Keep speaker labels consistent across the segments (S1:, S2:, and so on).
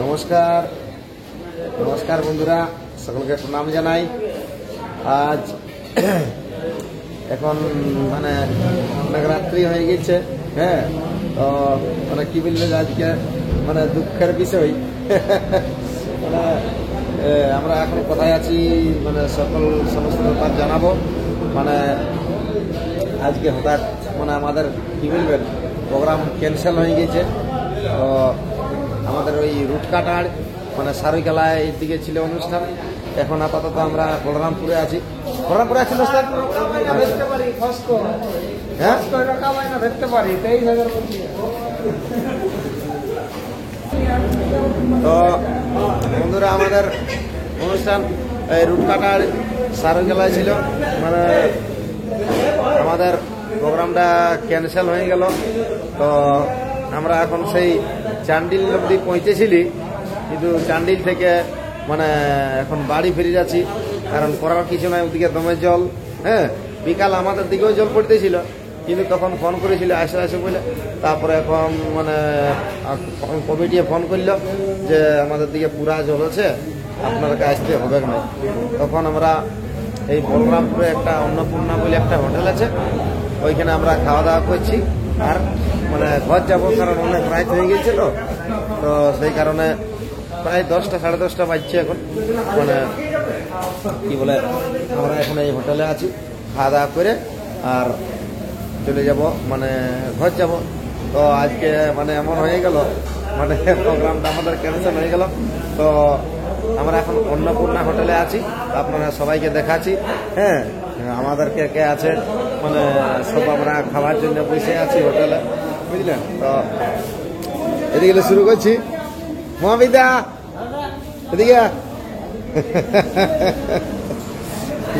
S1: নমস্কার নমস্কার বন্ধুরা, সকলকে প্রণাম জানাই। আজ এখন মানে অনেক রাত্রি হয়ে গেছে। হ্যাঁ, তো মানে কি বললে আজকে মানে দুঃখের বিষয়। মানে আমরা এখন কোথায় আছি মানে সমস্ত ব্যাপার জানাবো। মানে আজকে হঠাৎ মানে আমাদের কি বলবেন প্রোগ্রাম ক্যান্সেল হয়ে গেছে। তো আমাদের ওই রুটকাটার মানে সারুইকেলায় এই দিকে ছিল অনুষ্ঠান। এখন আপাতত আমরা বলরামপুরে আছি। বলরামপুরে আছি দোস্ত? হ্যাঁ, তো বন্ধুরা আমাদের অনুষ্ঠান এই রুটকাটার সারুইকেলায় ছিল। মানে আমাদের প্রোগ্রামটা ক্যান্সেল হয়ে গেল। তো আমরা এখন সেই চান্ডিল অবধি পৌঁছেছিলি, কিন্তু চান্ডিল থেকে মানে এখন বাড়ি ফিরে যাচ্ছি, কারণ করার কিছু নয়। ওদিকে দমে জল। হ্যাঁ, বিকাল আমাদের দিকেও জল পড়তেছিল, কিন্তু তখন ফোন করেছিল আসে আসে বলে। তারপরে এখন মানে কমিটি ফোন করল যে আমাদের দিকে পুরা জল আছে, আপনাদেরকে আসতে হবে না। তখন আমরা এই বলরামপুরে একটা অন্নপূর্ণা বলে একটা হোটেল আছে, ওইখানে আমরা খাওয়া দাওয়া করছি। আর মানে ঘর যাবো, কারণ অনেক রাত হয়ে গেছে। তো সেই কারণে প্রায় 10টা সাড়ে 10টা বাজছে এখন। মানে কি বলে আমরা এখন এই হোটেলে আছি, খাওয়া দাওয়া করে আর চলে যাব মানে ঘর যাব। তো আজকে মানে এমন হয়ে গেল মানে প্রোগ্রামটা আমাদের ক্যান্সেল হয়ে গেল। তো আমরা এখন অন্নপূর্ণা হোটেলে আছি, আপনারা সবাইকে দেখাচ্ছি। হ্যাঁ, আমাদের কে কে আছে মানে সব আমরা খাওয়ার জন্য বসে আছি হোটেলে, বুঝলেন। তো এদিকে শুরু করছি। মহাবিদা এদিকে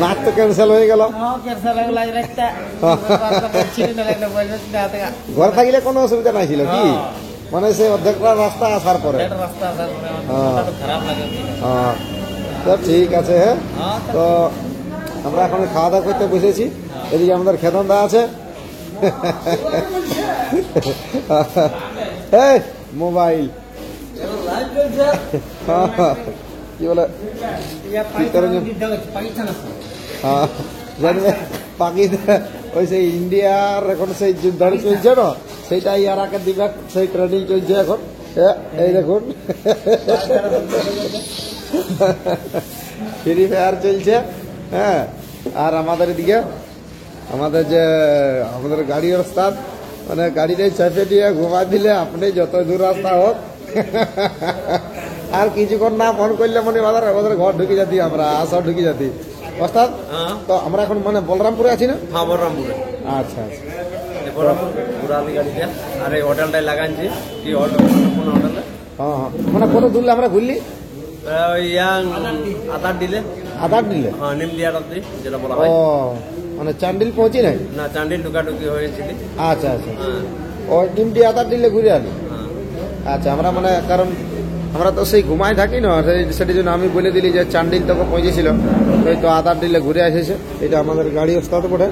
S1: নাচ তো ক্যান্সেল হয়ে গেল। ঘর থাকলে কোনো অসুবিধা নাই ছিল কি, মানে সে অর্ধেকটা রাস্তা আসার পরে। তো ঠিক আছে। হ্যাঁ, তো আমরা এখন খাওয়া দাওয়া করতে বসেছি। এদিকে আমাদের খেদনদা আছে। মোবাইল কি বলে পাকিস্তান ওই সেই ইন্ডিয়ার এখন সেই যুদ্ধ চলছে না, সেইটাই আর আগে দিবে, সেই ট্রেনিং চলছে এখন। এই দেখুন ফ্রি ফায়ার চলছে। হ্যাঁ, আর আমাদের এদিকে আমাদের যে আমাদের গাড়ির রাস্তা মানে গাড়িটাই চেপে দিয়ে ঘুমা দিলে আপনি যত দূর রাস্তা হোক আর কিছুক্ষণ না ফোন করলে মানে আমাদের ঘর ঢুকে যাতি, আমরা আসা ঢুকে যাতি ওস্তাদ। তো আমরা এখন মানে বলরামপুরে আছি না?
S2: হ্যাঁ, বলরামপুরে।
S1: আচ্ছা আচ্ছা,
S2: আর এই হোটেলটাই লাগাচ্ছি কি হোটেল?
S1: হ্যাঁ হ্যাঁ, মানে কত দূর আমরা ঘুরলি?
S2: আধার দিলে
S1: হ্যাঁ,
S2: নিমলিয়ার অব্দি যেটা বলা
S1: ও
S2: হয়।
S1: মানে চান্ডিল পৌঁছি নাই
S2: না, চান্ডিল ঢুকাঢুকি হয়েছিল।
S1: আচ্ছা আচ্ছা, ও নিমটি আধার দিলে ঘুরে আনি। আচ্ছা, আমরা মানে কারণ আমরা তো সেই ঘুমাই থাকি না, সেটার জন্য আমি বলে দিলি যে চান্ডিল তোকে পৌঁছেছিল, ওই তো আধার দিলে ঘুরে এসেছে। এটা আমাদের গাড়ি ওস্তাদ পড়ে।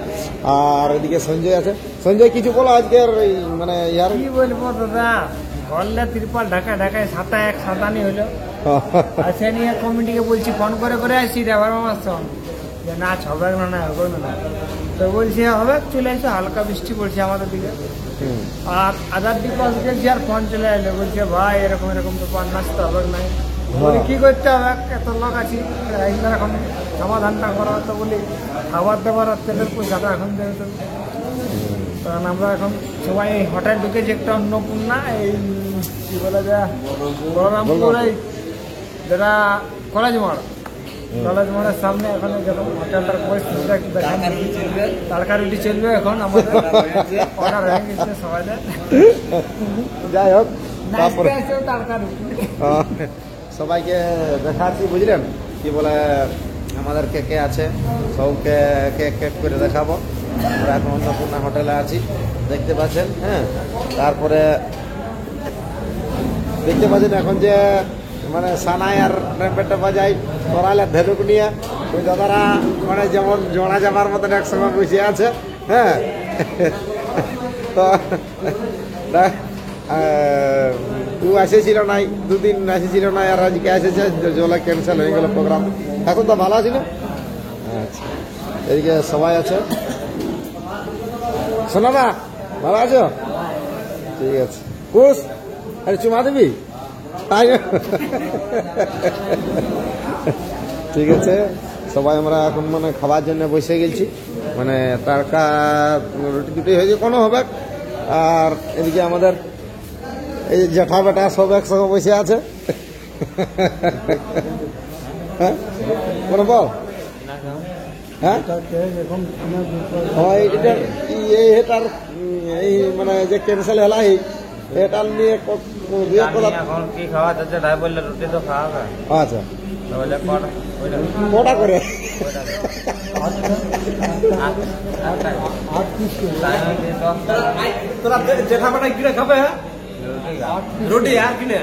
S1: আর এদিকে সঞ্জয় আছে। সঞ্জয় কিছু বলো আজকের মানে ইয়ার?
S3: কি বলবো দাদা, ঘরলে তিরপাল ঢাকায় ছাতা এক ছাতানি হলো। আর সে নিয়ে কমিটিকে বলছি, ফোন করে আসছি দেবার মামার সঙ্গে যে নাচ হবে না হবে না। তো বলছে হবে, চলে এসে হালকা বৃষ্টি পড়ছে আমাদের দিকে। আর আধার দিকে গেছি আর ফোন চলে এলো, বলছে ভাই এরকম ব্যাপার, নাচতে হবে নাই। বলি কি করতে হবে, এত লোক আছি এখন সমাধানটা করা। তো বলি খাবার দাবার আর তেলের পয়সাটা এখন দেবে তো। কারণ আমরা এখন সবাই হোটেল ঢুকেছি একটা অন্নপূর্ণা, এই কি বলে যে বলরামপুর, যেটা কলেজ মোড়ের সামনে। এখন যখন হোটেলটার পরিস্থিতিটা তাড়কা রুটি চলবে এখন আমাদের অর্ডার হয়ে গেছে সবাইদের।
S1: যাই হোক, তারপরে
S3: তাড়কা রুটি
S1: সবাইকে দেখাচ্ছি, বুঝলেন কি বলে আমাদের কে কে আছে সবকে কেক করে দেখাবো। আমরা এখন অন্নপূর্ণা হোটেলে আছি, দেখতে পাচ্ছেন। হ্যাঁ, তারপরে দেখতে পাচ্ছেন এখন যে মানে সানাই আর ট্রাম্পেটটা বাজাই করালে ধেনুক নিয়ে ওই দাদারা মানে যেমন জোড়া জামার মতন একসঙ্গে বসে আছে। হ্যাঁ, তো এসেছিল নাই, দুদিন এসেছিল না, আর আজকে এসেছে, জলে ক্যান্সেল হয়ে গেল প্রোগ্রাম। এখন তো ভালো ছিল। আচ্ছা, এদিকে সবাই আছে। শোনো না, ভালো আছো? ঠিক আছে। খুশ? আরে চুমা দিবি? তাই না? ঠিক আছে, সবাই আমরা এখন মানে খাবার জন্য বসে গেছি। মানে টাটকা রুটি টুটি হয়েছে কোনো হবে। আর এদিকে আমাদের এই জেঠা বেটা সব একসঙ্গে বসে আছে। হ্যাঁ, কোনো বল। হ্যাঁ, এটার এই মানে যে ক্যান্সেল হলা এটার নিয়ে
S2: এখন কি খাওয়া যাচ্ছে তাই বললে রুটি তো খাওয়া যায়।
S1: আচ্ছা,
S2: তাহলে
S1: কটা করে?
S2: তোরা জেঠামাটা কিনে খাবে? রুটি আর কিনে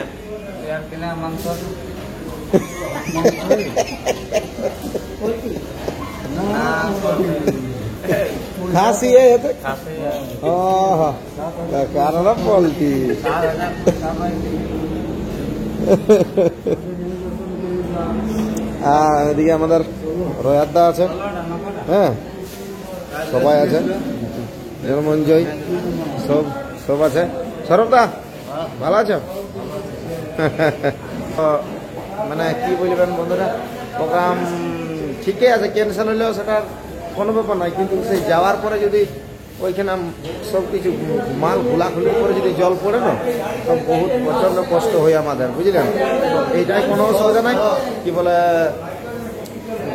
S2: মাংস।
S1: খাসি কারণ বলতি। এদিকে আমাদের রয়াদা আছে। হ্যাঁ, সবাই আছে, জনমঞ্জয় সব সব আছে। সরবদা ভালো আছো? মানে কি বলবেন বন্ধুরা, প্রোগ্রাম ঠিকই আছে, ক্যান্সেল হলেও সেটার কোনো ব্যাপার নয়। কিন্তু সেই যাওয়ার পরে যদি ওইখানে সব কিছু মাল খোলাখুলির পরে যদি জল পড়ে না, তো বহুত প্রচণ্ড কষ্ট হয় আমাদের, বুঝলেন? এইটাই কোনো অসুবিধা নাই। কি বলে,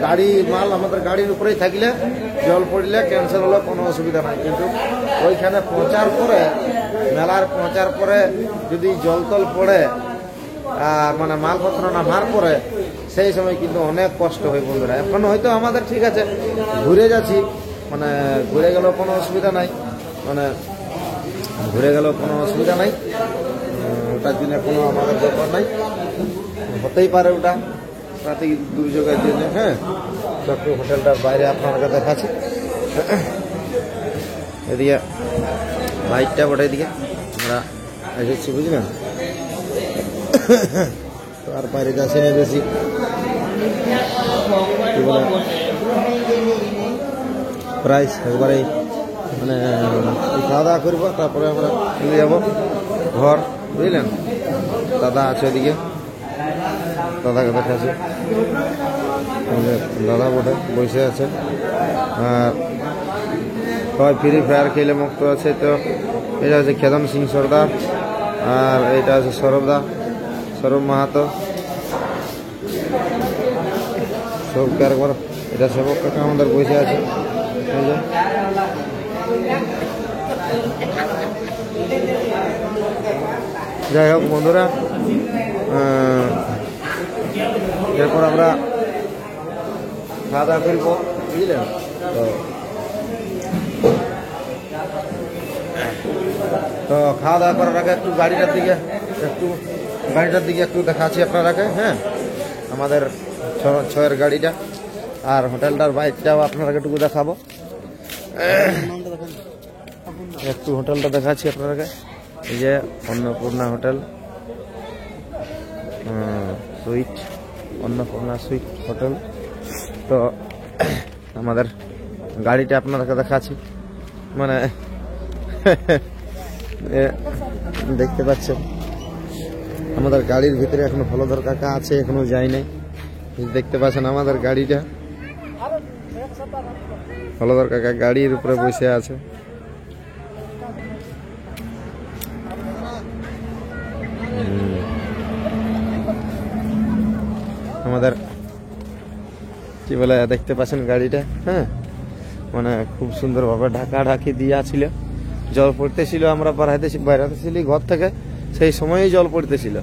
S1: গাড়ি মাল আমাদের গাড়ির উপরেই থাকলে জল পড়লে ক্যান্সেল হলে কোনো অসুবিধা নাই। কিন্তু ওইখানে পৌঁছার পরে, মেলার পৌঁছার পরে যদি জল তল পড়ে আর মানে মালপত্র নামার পরে, সেই সময় কিন্তু অনেক কষ্ট হয় বন্ধুরা। এখন হয়তো আমাদের ঠিক আছে, ঘুরে যাচ্ছি, মানে ঘুরে গেলেও কোনো অসুবিধা নাই, মানে ঘুরে গেলেও কোনো অসুবিধা নাই, ওটার জন্য কোনো আমাদের ব্যাপার নাই। হতেই পারে ওটা প্রাকৃতিক দুর্যোগের জন্য। হ্যাঁ, চক্র হোটেলটার বাইরে আপনাকে দেখাচ্ছি। এদিকে বাইকটা বটে, এদিকে আমরা এসেছি, বুঝলেন? তো আর বাইরে যাচ্ছি না বেশি। কি বলে, প্রাইস একবারে মানে খাওয়া দাওয়া করবো, তারপরে আমরা চলে যাবো ঘর, বুঝলেন? দাদা আছে ওদিকে, দাদাকে দেখাচ্ছি। দাদা বটে বসে আছে। আর সবাই ফ্রি ফায়ার খেলে মুক্ত আছে। তো এটা হচ্ছে খেদন সিং সর্দার, আর এটা আছে সৌরভদা, সৌরভ মাহাতো, সব একবার। এটা সেবক কাকা আমাদের বসে আছে। যাই হোক বন্ধুরা, এরপর আমরা খাওয়া দাওয়া করবো, বুঝলেন? তো খাওয়া দাওয়া করার আগে একটু গাড়িটার দিকে একটু দেখাচ্ছি আপনারাকে। হ্যাঁ, আমাদের ছয়ের গাড়িটা আর হোটেলটার বাইকটাও আপনারাকে একটু দেখাবো। একটু হোটেলটা দেখাচ্ছি আপনারাকে। এই যে Annapurna hotel, sweet, Annapurna sweet hotel. তো আমাদের গাড়িটা আপনাদেরকে দেখাচ্ছি। মানে দেখতে পাচ্ছেন আমাদের গাড়ির ভিতরে এখনো হলধর কাকা আছে, এখনো যায় নাই। দেখতে পাচ্ছেন আমাদের গাড়িটা, হলধর কাকা গাড়ির উপরে বসে আছে। আমাদের কি বলে, দেখতে পাচ্ছেন গাড়িটা। হ্যাঁ, মানে খুব সুন্দরভাবে ঢাকি দিয়া ছিল, জল পড়তেছিল। আমরা বাইরাতেছিলি ঘর থেকে, সেই সময়ই জল পড়তেছিল।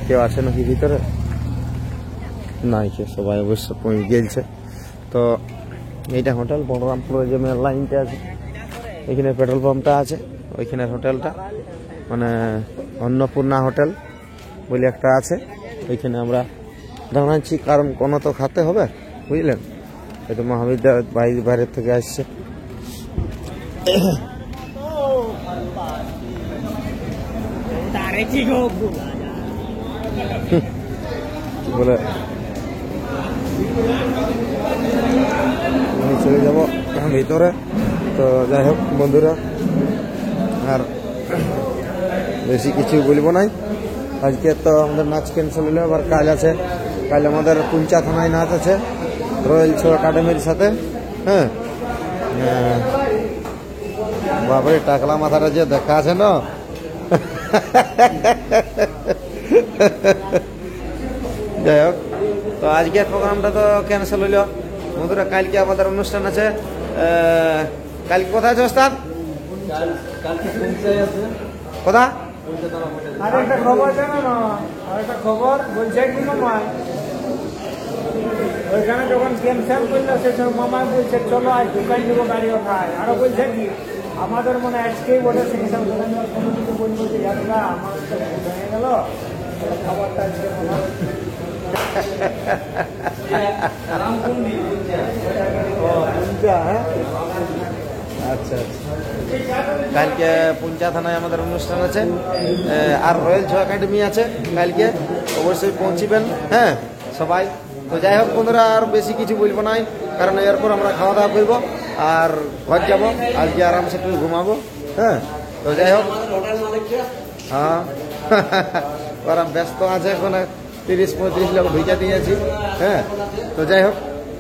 S1: কেউ আসে নাকি ভিতরে? নাই, কেউ, সবাই অবশ্য গেলছে। তো এইটা হোটেল বলরামপুরের যে মেন লাইনটা আছে, এখানে পেট্রোল পাম্পটা আছে, ওইখানে হোটেলটা মানে অন্নপূর্ণা হোটেল বলে একটা আছে। ওইখানে আমরা দাঁড়াচ্ছি, কারণ কোনো তো খাতে হবে, বুঝলেন? হয়তো মহাবিদ্যালয় বাইরের থেকে আসছে। বলে আমি চলে যাব ভিতরে। তো যাই হোক বন্ধুরা, আর বেশি কিছু বলবো নাই। আজকে তো আমাদের নাচ ক্যান্সেল হলো, আবার কাল আছে। কাল আমাদের পুঞ্চা থানায় নাচ আছে রয়্যাল শো একাডেমির সাথে। হ্যাঁ, বাবারে টাকলা মাথাটা যে দেখা আছে না। যাই হোক, তো আজকের প্রোগ্রামটা তো ক্যান্সেল হইল বন্ধুরা। কালকে আমাদের অনুষ্ঠান আছে। কালকে কোথায় আছে ওস্তাদ? কোথা?
S3: আর একটা খবর জানো না, আর একটা খবর বলছে কি মামাই, ওইখানে যখন ক্যান্সেল করলো সে সময় মামাই বলছে চলো আজ দোকান দেবো গাড়ি ওঠায়। আরো বলছে কি আমাদের মনে আজকেই বটে সেখানে কোনো কিছু বলবো যে যাত্রা আমার তো ভেঙে গেল খাবারটা আজকে
S1: আচ্ছা, কালকে পুঞ্চা থানায় আমাদের অনুষ্ঠান আছে, আর রয়্যাল শো একাডেমি আছে কালকে। অবশ্যই পৌঁছিবেন, হ্যাঁ সবাই। তো যাই হোক বন্ধুরা, আর বেশি কিছু বলবো নাই, কারণ এরপর আমরা খাওয়া দাওয়া করবো আর ঘর যাবো। আজকে আরামসে একটু ঘুমাবো। হ্যাঁ, তো যাই হোক, হ্যাঁ ওরা ব্যস্ত আছে, এখন 30-35 লোক ঢুকে দিয়েছি। হ্যাঁ, তো যাই হোক,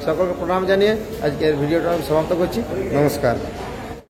S1: সকলকে প্রণাম জানিয়ে আজকের ভিডিওটা আমি সমাপ্ত করছি। নমস্কার।